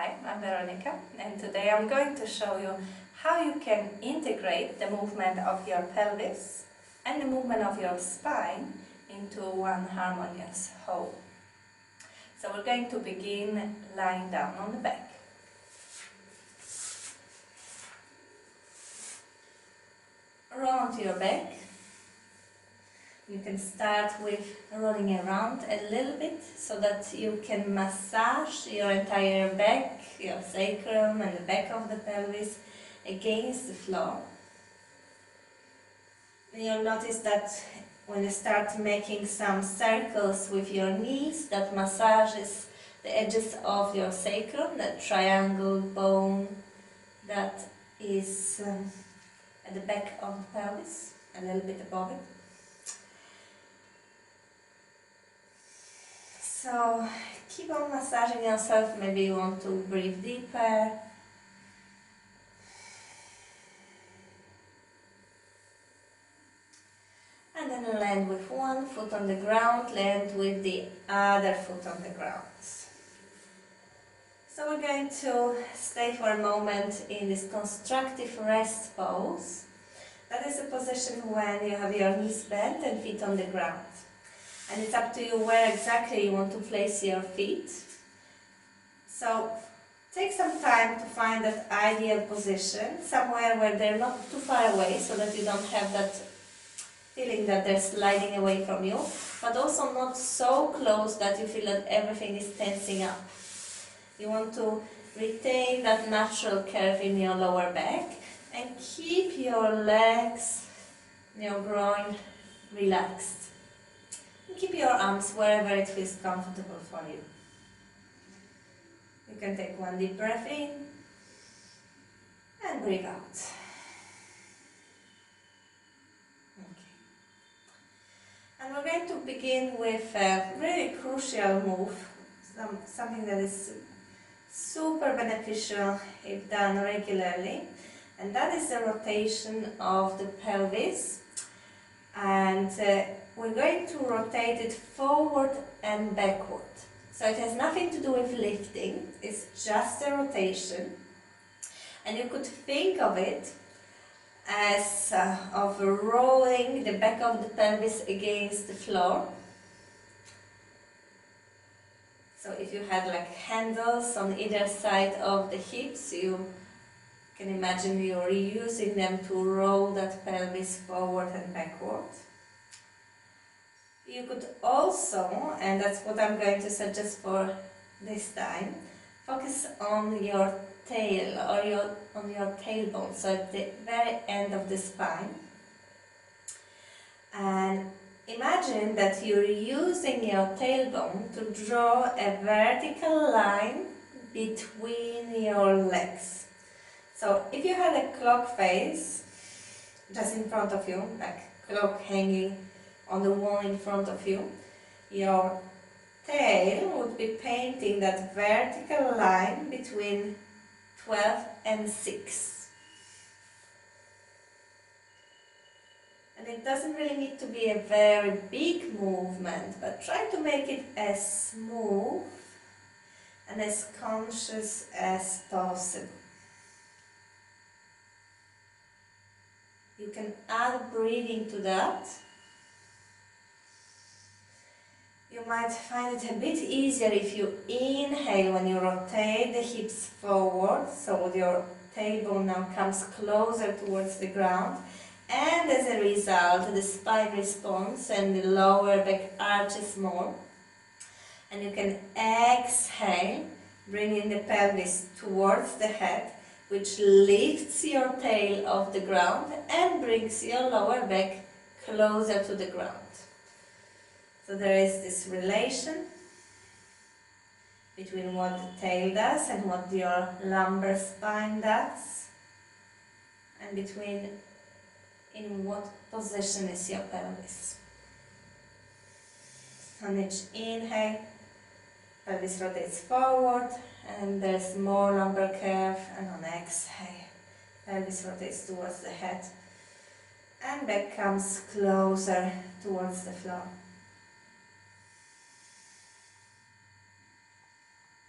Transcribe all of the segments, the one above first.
Hi, I'm Veronica, and today I'm going to show you how you can integrate the movement of your pelvis and the movement of your spine into one harmonious whole. So we're going to begin lying down on the back. Roll onto your back. You can start with rolling around a little bit so that you can massage your entire back, your sacrum and the back of the pelvis against the floor. And you'll notice that when you start making some circles with your knees, that massages the edges of your sacrum, that triangle bone that is at the back of the pelvis, a little bit above it. So keep on massaging yourself. Maybe you want to breathe deeper. And then land with one foot on the ground, land with the other foot on the ground. So we're going to stay for a moment in this constructive rest pose. That is a position when you have your knees bent and feet on the ground. And it's up to you where exactly you want to place your feet. So take some time to find that ideal position, somewhere where they're not too far away so that you don't have that feeling that they're sliding away from you, but also not so close that you feel that everything is tensing up. You want to retain that natural curve in your lower back and keep your legs, your groin relaxed. Keep your arms wherever it feels comfortable for you. You can take one deep breath in and breathe out. Okay. And we're going to begin with a really crucial move, something that is super beneficial if done regularly, and that is the rotation of the pelvis. And we're going to rotate it forward and backward. So it has nothing to do with lifting, it's just a rotation. And you could think of it as of rolling the back of the pelvis against the floor. So if you had like handles on either side of the hips, you can imagine you're using them to roll that pelvis forward and backward. You could also, and that's what I'm going to suggest for this time, focus on your tail or on your tailbone, so at the very end of the spine. And imagine that you're using your tailbone to draw a vertical line between your legs. So if you had a clock face just in front of you, like clock hanging on the wall in front of you, your tail would be painting that vertical line between 12 and 6. And it doesn't really need to be a very big movement, but try to make it as smooth and as conscious as possible. You can add breathing to that. You might find it a bit easier if you inhale when you rotate the hips forward, so your tailbone now comes closer towards the ground, and as a result the spine responds and the lower back arches more. And you can exhale, bringing the pelvis towards the head, which lifts your tail off the ground and brings your lower back closer to the ground. So there is this relation between what the tail does and what your lumbar spine does, and between in what position is your pelvis. On each inhale, pelvis rotates forward and there's more lumbar curve, and on exhale, pelvis rotates towards the head and back comes closer towards the floor.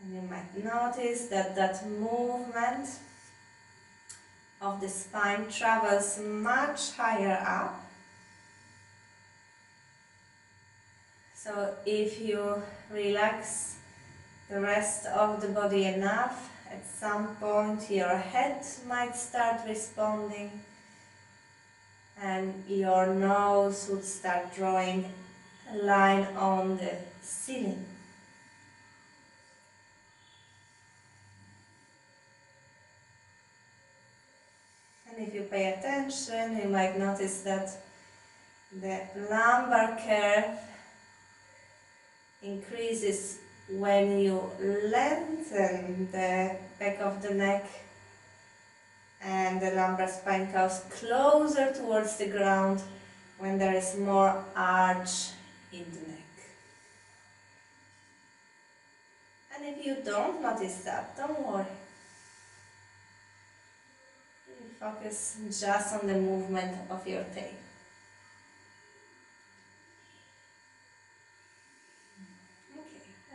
And you might notice that that movement of the spine travels much higher up. So if you relax the rest of the body enough, at some point your head might start responding and your nose would start drawing a line on the ceiling. And if you pay attention, you might notice that the lumbar curve increases when you lengthen the back of the neck and the lumbar spine comes closer towards the ground when there is more arch in the neck. And if you don't notice that, don't worry. You focus just on the movement of your tail.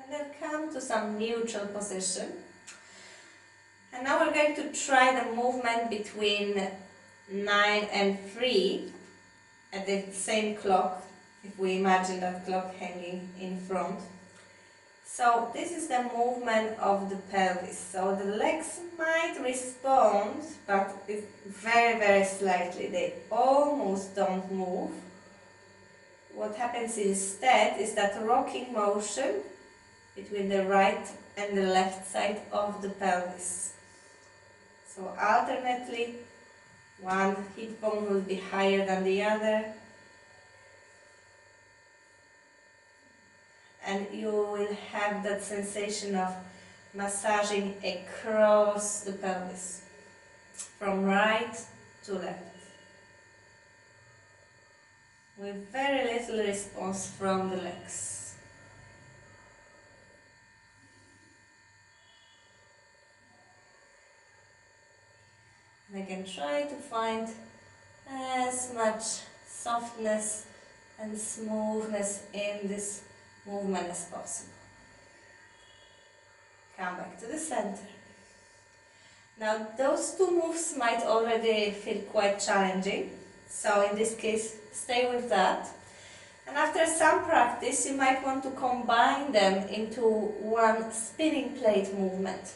And then come to some neutral position. And now we're going to try the movement between 9 and 3 at the same clock, if we imagine that clock hanging in front. So this is the movement of the pelvis. So the legs might respond, but it's very, very slightly. They almost don't move. What happens instead is that rocking motion between the right and the left side of the pelvis. So alternately, one hip bone will be higher than the other, and you will have that sensation of massaging across the pelvis, from right to left, with very little response from the legs. And again, try to find as much softness and smoothness in this movement as possible. Come back to the center. Now, those two moves might already feel quite challenging, so in this case, stay with that. And after some practice, you might want to combine them into one spinning plate movement.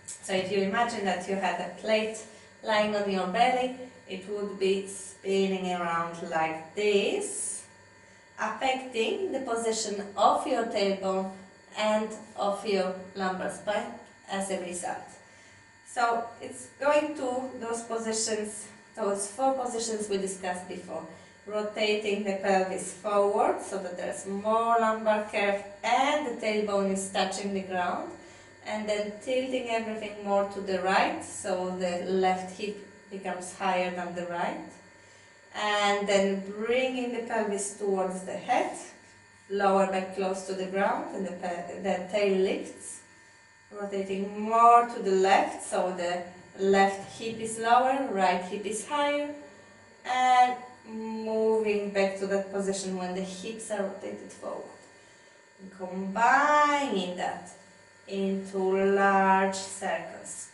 So if you imagine that you had a plate lying on your belly, it would be spinning around like this, affecting the position of your tailbone and of your lumbar spine as a result. So it's going to those positions, those 4 positions we discussed before. Rotating the pelvis forward so that there's more lumbar curve and the tailbone is touching the ground. And then tilting everything more to the right, so the left hip becomes higher than the right. And then bringing the pelvis towards the head, lower back close to the ground, and the tail lifts. Rotating more to the left, so the left hip is lower, right hip is higher. And moving back to that position when the hips are rotated forward. And combining that into large circles.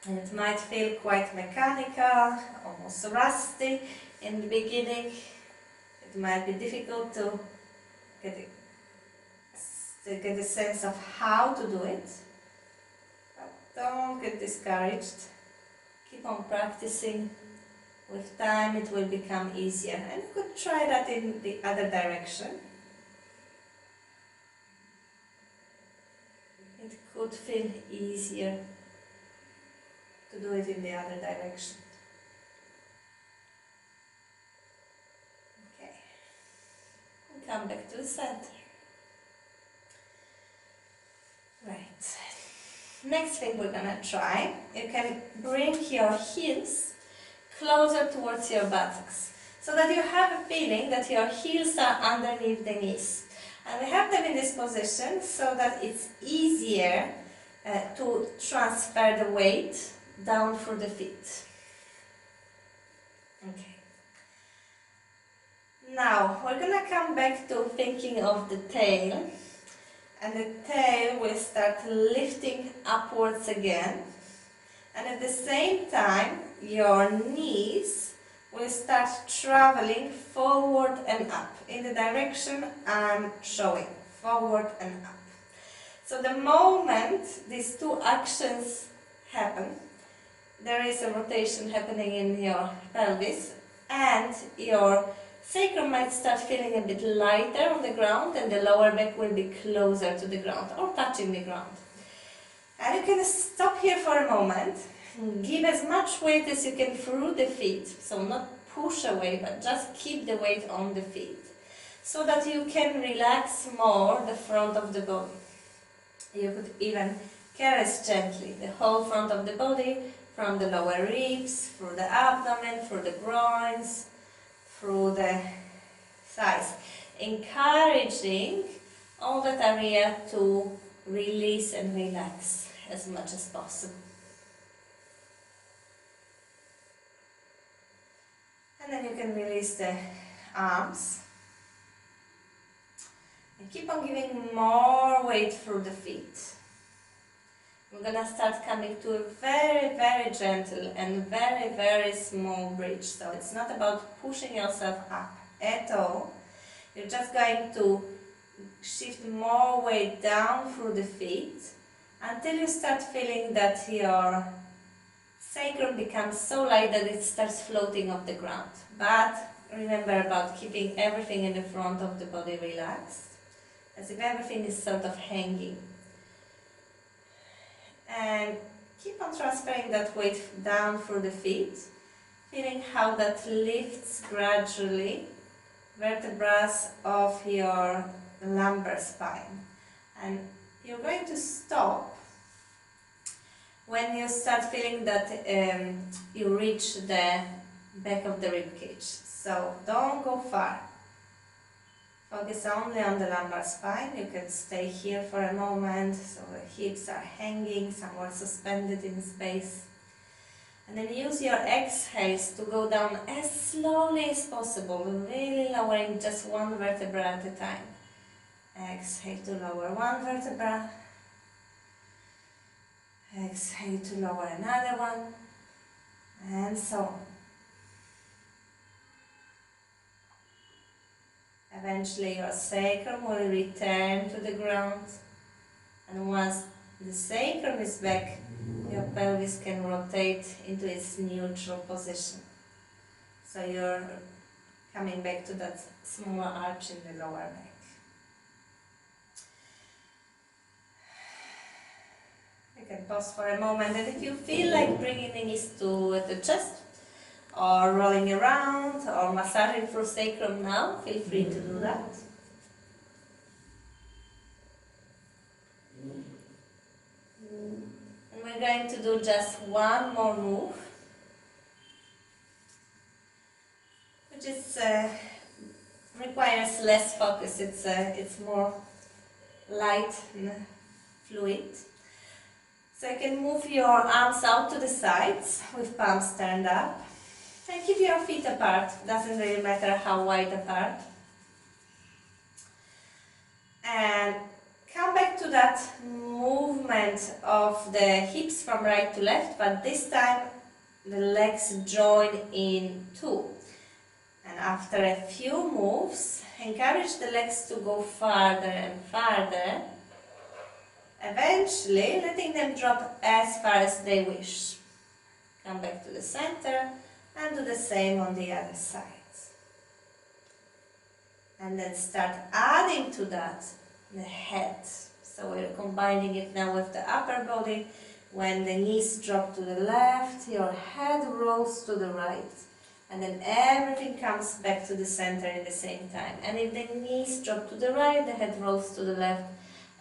And it might feel quite mechanical, almost rusty in the beginning. It might be difficult to get a sense of how to do it. But don't get discouraged. Keep on practicing. With time it will become easier. And you could try that in the other direction. It could feel easier to do it in the other direction. Okay. And come back to the center. Right. Next thing we're gonna try, you can bring your heels closer towards your buttocks, so that you have a feeling that your heels are underneath the knees. And we have them in this position so that it's easier to transfer the weight down through the feet. Okay. Now, we're going to come back to thinking of the tail. and the tail will start lifting upwards again. And at the same time, your knees will start traveling forward and up in the direction I'm showing, forward and up. So the moment these two actions happen, there is a rotation happening in your pelvis, and your sacrum might start feeling a bit lighter on the ground, and the lower back will be closer to the ground or touching the ground. And you can stop here for a moment, give as much weight as you can through the feet, so not push away, but just keep the weight on the feet, so that you can relax more the front of the body. You could even caress gently the whole front of the body, from the lower ribs, through the abdomen, through the groins, through the thighs, encouraging all that area to release and relax as much as possible. And then you can release the arms and keep on giving more weight through the feet. We're gonna start coming to a very, very gentle and very, very small bridge. So it's not about pushing yourself up at all. You're just going to shift more weight down through the feet until you start feeling that your sacrum becomes so light that it starts floating off the ground. But remember about keeping everything in the front of the body relaxed, as if everything is sort of hanging. And keep on transferring that weight down through the feet, feeling how that lifts gradually vertebrae of your lumbar spine. And you're going to stop when you start feeling that you reach the back of the rib cage. So don't go far. Focus only on the lumbar spine. You can stay here for a moment, so the hips are hanging, somewhat suspended in space. And then use your exhales to go down as slowly as possible, really lowering just one vertebra at a time. Exhale to lower one vertebra. Exhale to lower another one, and so on. Eventually your sacrum will return to the ground, and once the sacrum is back, your pelvis can rotate into its neutral position. So you're coming back to that small arch in the lower back. You can pause for a moment, and if you feel like bringing the knees to the chest, or rolling around, or massaging through sacrum now, feel free to do that. And we're going to do just one more move, which is requires less focus. It's more light and fluid. So you can move your arms out to the sides with palms turned up. And keep your feet apart, doesn't really matter how wide apart. And come back to that movement of the hips from right to left, but this time the legs join in two. And after a few moves, encourage the legs to go farther and farther, eventually letting them drop as far as they wish. Come back to the center and do the same on the other sides. And then start adding to that the head. So we're combining it now with the upper body. When the knees drop to the left, your head rolls to the right. And then everything comes back to the center at the same time. And if the knees drop to the right, the head rolls to the left.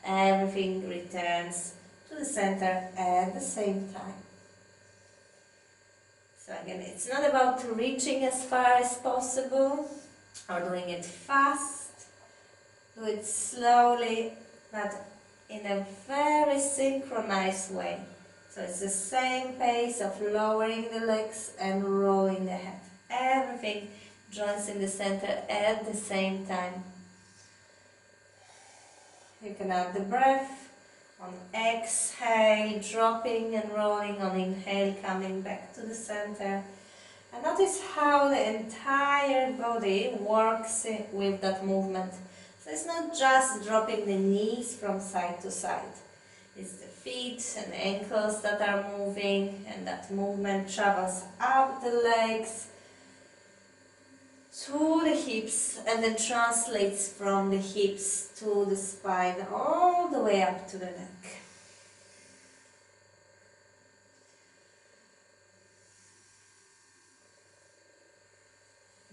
Everything returns to the center at the same time. So again, it's not about reaching as far as possible or doing it fast. Do it slowly, but in a very synchronized way. So it's the same pace of lowering the legs and rolling the head. Everything joins in the center at the same time. You can add the breath. On exhale, dropping and rolling. On inhale, coming back to the center. And notice how the entire body works with that movement. So it's not just dropping the knees from side to side. It's the feet and ankles that are moving, and that movement travels up the legs to the hips and then translates from the hips to the spine all the way up to the neck.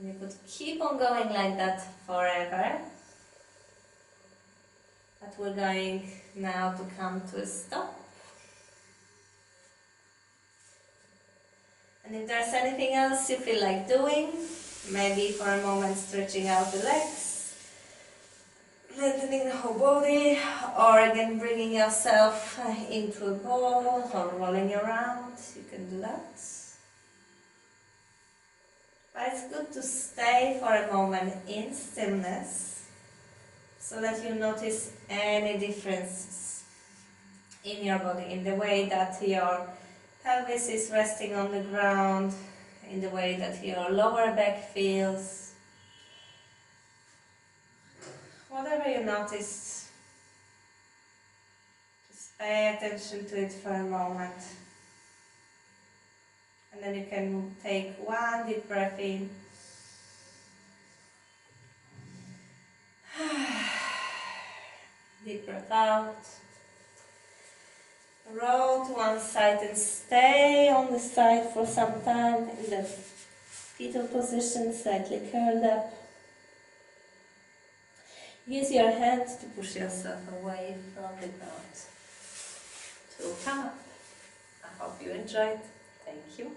You could keep on going like that forever, but we're going now to come to a stop. And if there's anything else you feel like doing, maybe for a moment stretching out the legs, lengthening the whole body, or again bringing yourself into a ball or rolling around, you can do that. But it's good to stay for a moment in stillness so that you notice any differences in your body, in the way that your pelvis is resting on the ground, in the way that your lower back feels. Whatever you notice, just pay attention to it for a moment. And then you can take one deep breath in. Deep breath out. Roll to one side and stay on the side for some time in the fetal position, slightly curled up. Use your hands to push yourself away from the ground to come up. I hope you enjoyed. Thank you.